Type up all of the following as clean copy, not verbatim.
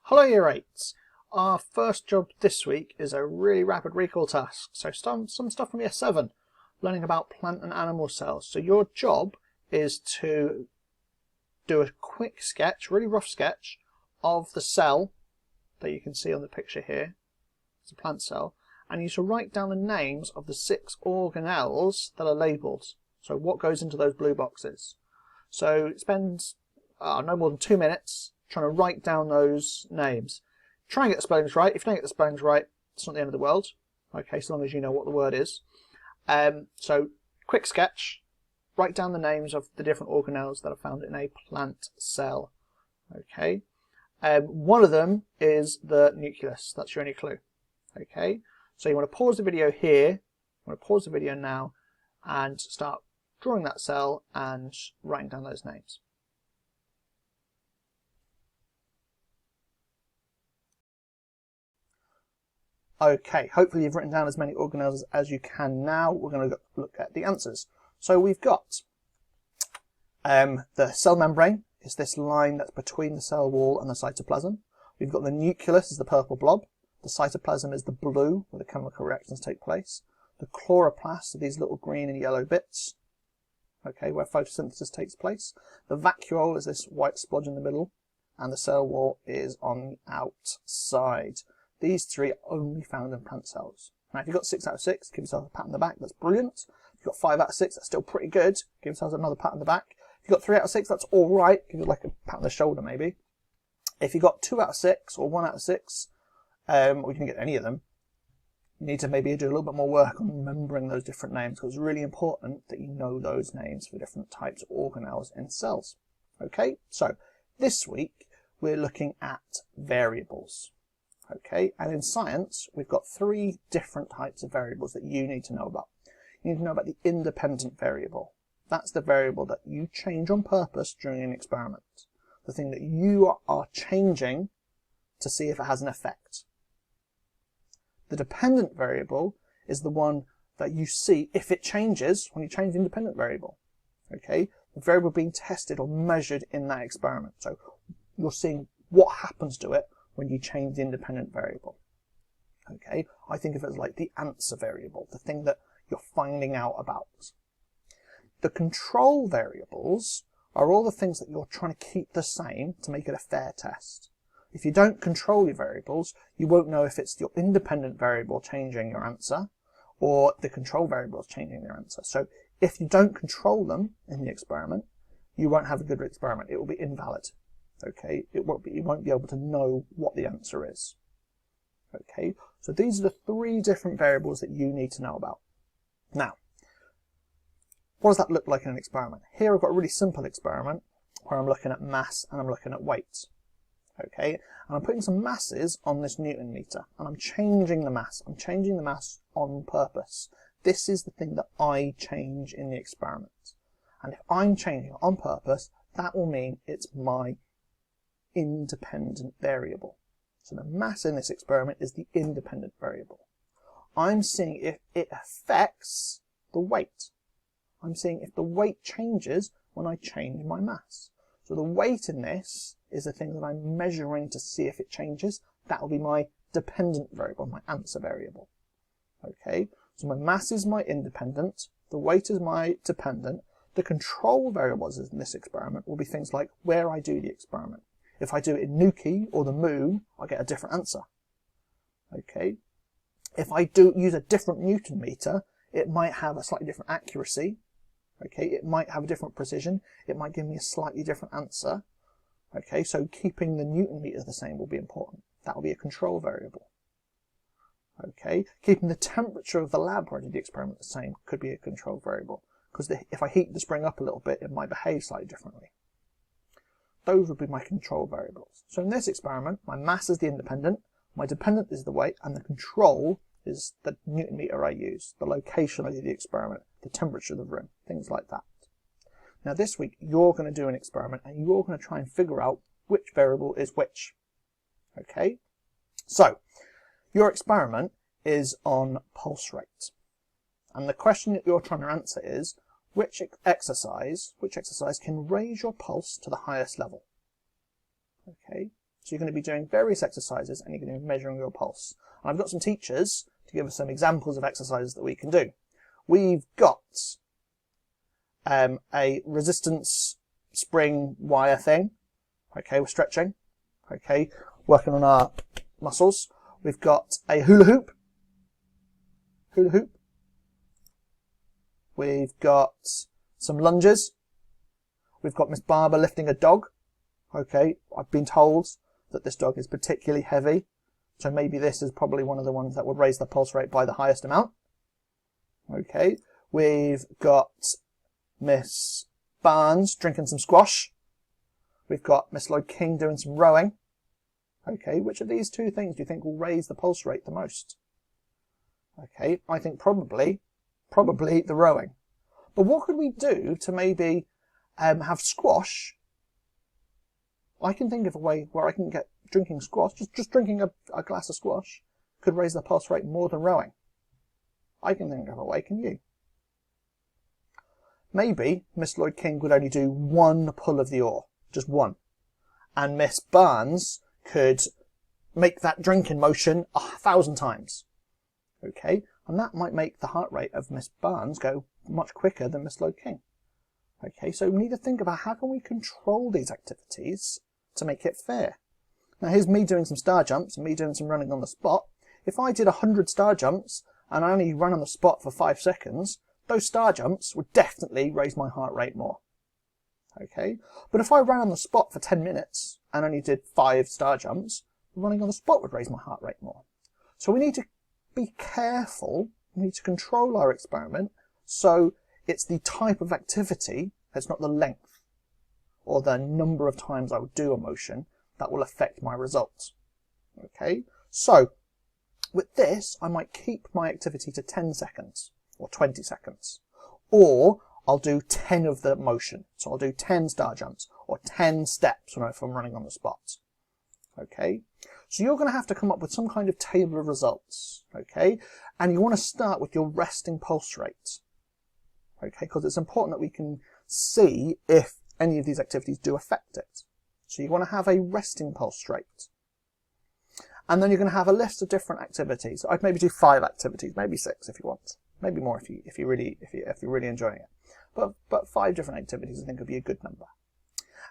Hello Year 8s. Our first job this week is a really rapid recall task. So some stuff from Year 7, learning about plant and animal cells. So your job is to do a quick sketch, really rough sketch, of the cell that you can see on the picture here. It's a plant cell. And you should write down the names of the 6 organelles that are labelled. So what goes into those blue boxes. So spend no more than 2 minutes trying to write down those names. Try and get the spellings right. If you don't get the spellings right, it's not the end of the world. Okay, so long as you know what the word is. So quick sketch. Write down the names of the different organelles that are found in a plant cell. Okay. One of them is the nucleus. That's your only clue. Okay. So you want to pause the video here. You want to pause the video now and start drawing that cell and writing down those names. Okay, hopefully you've written down as many organelles as you can now. We're going to look at the answers. So we've got the cell membrane is this line that's between the cell wall and the cytoplasm. We've got the nucleus is the purple blob. The cytoplasm is the blue where the chemical reactions take place. The chloroplasts are these little green and yellow bits, okay, where photosynthesis takes place. The vacuole is this white splodge in the middle, and the cell wall is on the outside. These 3 are only found in plant cells. Now, if you've got 6 out of 6, give yourself a pat on the back. That's brilliant. If you've got 5 out of 6, that's still pretty good. Give yourself another pat on the back. If you've got 3 out of 6, that's all right. Give you like a pat on the shoulder, maybe. If you've got 2 out of 6 or 1 out of 6, or you can get any of them, you need to maybe do a little bit more work on remembering those different names, because it's really important that you know those names for different types of organelles in cells. Okay, so this week we're looking at variables. Okay, and in science, we've got 3 different types of variables that you need to know about. You need to know about the independent variable. That's the variable that you change on purpose during an experiment. The thing that you are changing to see if it has an effect. The dependent variable is the one that you see if it changes when you change the independent variable. Okay, the variable being tested or measured in that experiment. So you're seeing what happens to it when you change the independent variable. Okay, I think of it as like the answer variable, the thing that you're finding out about. The control variables are all the things that you're trying to keep the same to make it a fair test. If you don't control your variables, you won't know if it's your independent variable changing your answer or the control variable is changing your answer. So if you don't control them in the experiment, you won't have a good experiment. It will be invalid. Okay, you won't be able to know what the answer is. Okay, so these are the 3 different variables that you need to know about. Now, what does that look like in an experiment? Here I've got a really simple experiment where I'm looking at mass and I'm looking at weight. Okay, and I'm putting some masses on this Newton meter and I'm changing the mass. I'm changing the mass on purpose. This is the thing that I change in the experiment. And if I'm changing it on purpose, that will mean it's my independent variable. So the mass in this experiment is the independent variable. I'm seeing if it affects the weight. I'm seeing if the weight changes when I change my mass. So the weight in this is the thing that I'm measuring to see if it changes. That will be my dependent variable, my answer variable. Okay, so my mass is my independent, the weight is my dependent. The control variables in this experiment will be things like where I do the experiment. If I do it in Nuki or the moon, I get a different answer. Okay. If I use a different Newton meter, it might have a slightly different accuracy. Okay. It might have a different precision. It might give me a slightly different answer. Okay. So keeping the Newton meter the same will be important. That will be a control variable. Okay. Keeping the temperature of the lab where I did the experiment the same could be a control variable. Because if I heat the spring up a little bit, it might behave slightly differently. Those would be my control variables. So in this experiment, my mass is the independent, my dependent is the weight, and the control is the Newton meter I use, the location I did the experiment, the temperature of the room, things like that. Now this week, you're going to do an experiment and you're going to try and figure out which variable is which. Okay? So, your experiment is on pulse rate. And the question that you're trying to answer is, which exercise can raise your pulse to the highest level? Okay, So you're going to be doing various exercises and you're going to be measuring your pulse. And I've got some teachers to give us some examples of exercises that we can do. We've got a resistance spring wire thing. Okay, we're stretching. Okay, working on our muscles. We've got a hula hoop. Hula hoop. We've got some lunges. We've got Miss Barber lifting a dog. Okay, I've been told that this dog is particularly heavy, so maybe this is probably one of the ones that would raise the pulse rate by the highest amount. Okay, we've got Miss Barnes drinking some squash. We've got Miss Lloyd King doing some rowing. Okay, which of these two things do you think will raise the pulse rate the most? Okay, I think probably the rowing. But what could we do to maybe have squash? I can think of a way where I can get drinking squash, just drinking a glass of squash could raise the pulse rate more than rowing. I can think of a way, can you? Maybe Miss Lloyd King would only do one pull of the oar, just one. And Miss Barnes could make that drinking motion 1,000 times. Okay, and that might make the heart rate of Miss Barnes go much quicker than Miss Lloyd King. Okay, so we need to think about how can we control these activities to make it fair. Now here's me doing some star jumps and me doing some running on the spot. If I did 100 star jumps and I only run on the spot for 5 seconds, those star jumps would definitely raise my heart rate more. Okay, but if I ran on the spot for 10 minutes and only did 5 star jumps, running on the spot would raise my heart rate more. So we need to be careful, we need to control our experiment so it's the type of activity, it's not the length or the number of times I would do a motion that will affect my results. Okay, so with this I might keep my activity to 10 seconds or 20 seconds, or I'll do 10 of the motion. So I'll do 10 star jumps or 10 steps if I'm running on the spot. Okay, so you're going to have to come up with some kind of table of results. Okay, and you want to start with your resting pulse rate. Okay, because it's important that we can see if any of these activities do affect it. So you want to have a resting pulse rate. And then you're going to have a list of different activities. I'd maybe do 5 activities, maybe 6 if you want. Maybe more if you're really enjoying it. But 5 different activities I think would be a good number.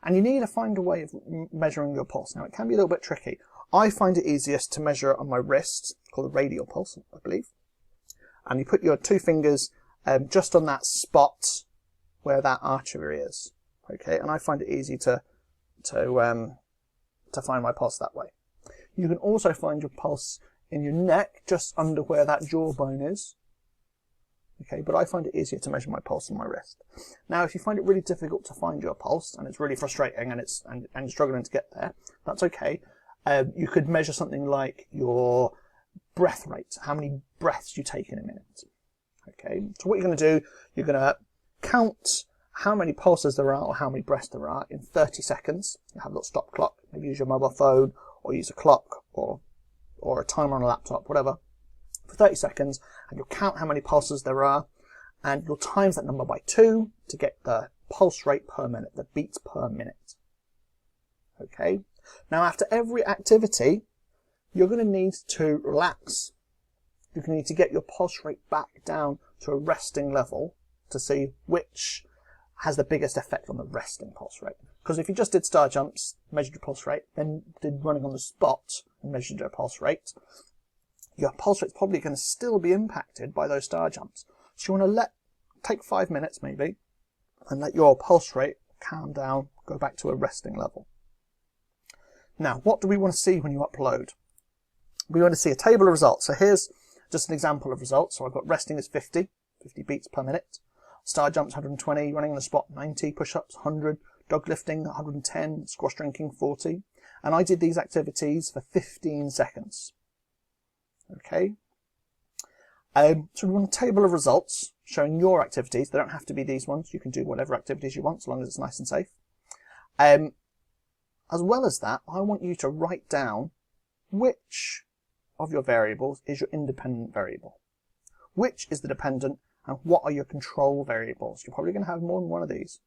And you need to find a way of measuring your pulse. Now it can be a little bit tricky. I find it easiest to measure on my wrist, called the radial pulse, I believe. And you put your 2 fingers just on that spot where that artery is. Okay, and I find it easy to find my pulse that way. You can also find your pulse in your neck, just under where that jawbone is. Okay, but I find it easier to measure my pulse on my wrist. Now, if you find it really difficult to find your pulse, and it's really frustrating, and you're struggling to get there, that's okay. You could measure something like your breath rate, how many breaths you take in a minute. Okay, so what you're going to do, you're going to count how many pulses there are or how many breaths there are in 30 seconds. You have a little stop clock. Maybe use your mobile phone or use a clock or a timer on a laptop, whatever, for 30 seconds, and you'll count how many pulses there are, and you'll times that number by 2 to get the pulse rate per minute, the beats per minute. Okay, now after every activity, you're going to need to relax. You're going to need to get your pulse rate back down to a resting level to see which has the biggest effect on the resting pulse rate. Because if you just did star jumps, measured your pulse rate, then did running on the spot and measured your pulse rate, your pulse rate's probably going to still be impacted by those star jumps. So you want to take 5 minutes maybe, and let your pulse rate calm down, go back to a resting level. Now, what do we want to see when you upload? We want to see a table of results. So here's just an example of results. So I've got resting is 50 beats per minute. Star jumps 120, running on the spot 90, push-ups 100, dog lifting 110, squash drinking 40. And I did these activities for 15 seconds. Okay. So we want a table of results showing your activities. They don't have to be these ones. You can do whatever activities you want, as long as it's nice and safe. As well as that, I want you to write down which of your variables is your independent variable. Which is the dependent, and what are your control variables? You're probably going to have more than one of these.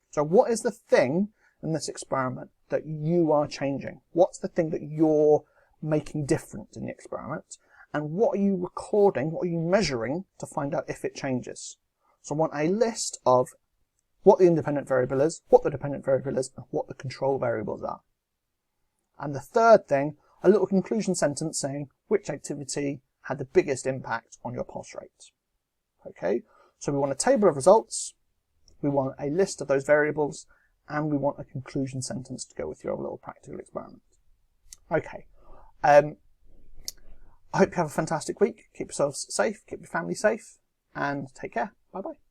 So what is the thing in this experiment that you are changing? What's the thing that you're making different in the experiment? And what are you recording, what are you measuring to find out if it changes? So I want a list of what the independent variable is, what the dependent variable is, and what the control variables are. And the third thing, a little conclusion sentence saying which activity had the biggest impact on your pulse rate. Okay, so we want a table of results, we want a list of those variables, and we want a conclusion sentence to go with your little practical experiment. Okay, I hope you have a fantastic week. Keep yourselves safe, keep your family safe, and take care. Bye-bye.